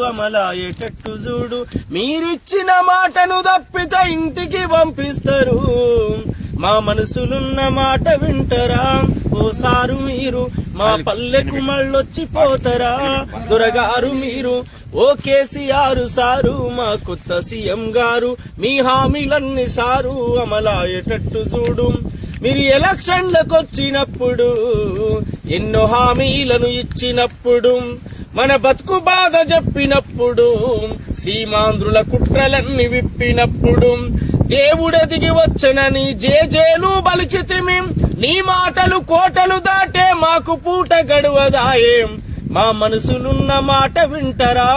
అమలాయేటట్టు చూడు. మీరిచ్చిన మాటను తప్పితే ఇంటికి పంపిస్తారు. మా మనసులున్న మాట వింటరా ఓసారు మీరు? మా పల్లెకు మళ్ళొచ్చిపోతారా దొరగారు మీరు? ఓ కేసీఆర్ సారు, మా కొత్త సీఎం గారు, మీ హామీలన్నీ సారు అమలాయేటట్టు చూడు. మీరు ఎలక్షన్లకు వచ్చినప్పుడు ఎన్నో హామీలను ఇచ్చినప్పుడు, మన బతుకు బాధ చెప్పినప్పుడు, సీమాంధ్రుల కుట్రలన్నీ విప్పినప్పుడు, దేవుడు దిగి వచ్చనని జేజేలు బలికితిమి. నీ మాటలు కోటలు దాటే మాకు పూట గడువదాయే. మా మనసులున్న మాట వింటరా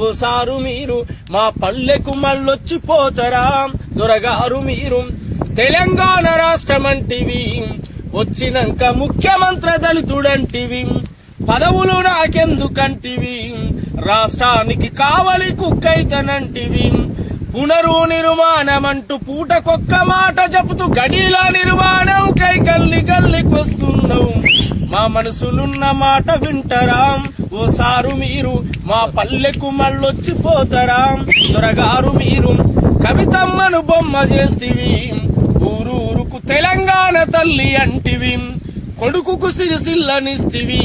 ఓసారు మీరు? మా పల్లెకు మళ్ళొచ్చిపోతారా దొరగారు మీరు? తెలంగాణ రాష్ట్రమంటివి, వచ్చినాక ముఖ్యమంత్రి దళితుడంటివి, పదవులు నాకెందుకంటివి, రాష్ట్రానికి కావలి కుక్కైతనంటివి, పునర్నిర్మాణమంటూ పూటకొక్క మాట చెబుతూ గడిల నిర్మాణం కై గల్లి గల్లికొస్తున్నావు. మా మనసులున్న మాట వింటరా ఓసారు మీరు? మా పల్లెకు మళ్ళొచ్చిపోతారా దొరగారు మీరు? కవితమ్మను బొమ్మ చేస్తివి, ఊరూరుకు తెలంగాణ తల్లి అంటివి, కొడుకుకు సిరిసిల్లనిస్తివి,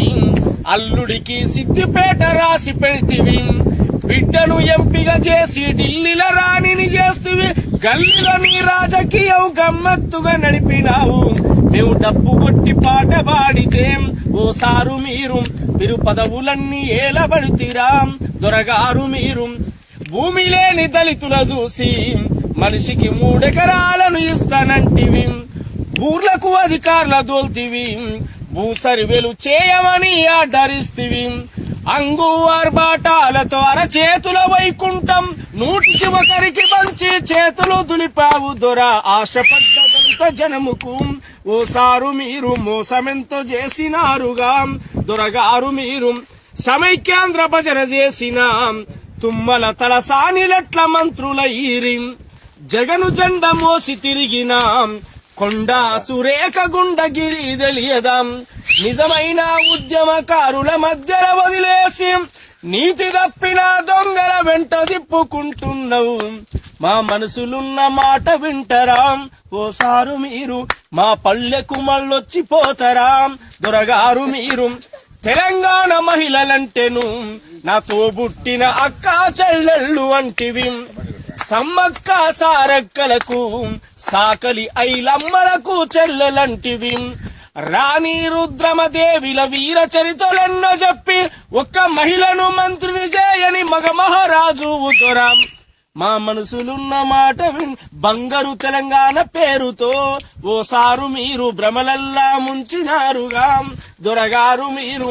అల్లుడికి సిద్దిపేట రాసి పెడితివి, బిడ్డను ఎంపిక చేసి ఢిల్లీలో రాణిని చేస్తివి, గల్లీలో నీ రాజకీయం గమ్మత్తుగా నడిపినావు. మేము డప్పు కొట్టి పాట పాడితే ఓసారు మీరు? మీరు పదవులన్నీ ఏలబడితిరా దొరగారు మీరు? భూమి లేని దళితుల చూసి మనిషికి 3 ఎకరాలను ఇస్తానంటివి, ఊర్లకు అధికారుల దోల్తివి, భూసర్వేలు చేయమని ఆర్డరిస్తివి, అంగు ఆర్బాటాలతో అరచేతుల వైకుంఠం 100కి పంచి చేతులు దులిపావు దొర ఆశపడ్డ దళిత జనముకు ఓసారు మీరు? మోసమెంతో చేసినారుగా దొరగారు మీరు? సమైక్యాంధ్ర భజన చేసిన తుమ్మల తలసానిలట్ల మంత్రులయ్యిరి, జగను జెండ మోసి తిరిగిన కొండా సురేఖ గుండగిరి తెలియదాం. నిజమైన ఉద్యమకారుల మధ్యలో వదిలేసి నీతి తప్పిన దొంగల వెంట తిప్పుకుంటున్నావు. మా మనసులున్న మాట వింటరా ఓసారు మీరు? మా పల్లెకు మళ్ళొచ్చిపోతారా దొరగారు మీరు? తెలంగాణ మహిళలంటేను నాతో బుట్టిన అక్క చెల్లెళ్ళు అంటివి, సమ్మక్క సారక్కలకు సాకలి ఐలమ్మలకు చెల్లెలంటివి, రాణి రుద్రమదేవిల వీర చరిత్రలెన్నో చెప్పి ఒక్క మహిళను మంత్రిని చేయని మగ మహారాజు దొర. మా మనసులున్న మాట బంగారు తెలంగాణ పేరుతో ఓసారు మీరు? భ్రమలల్లా ముంచినారుగా దొరగారు మీరు?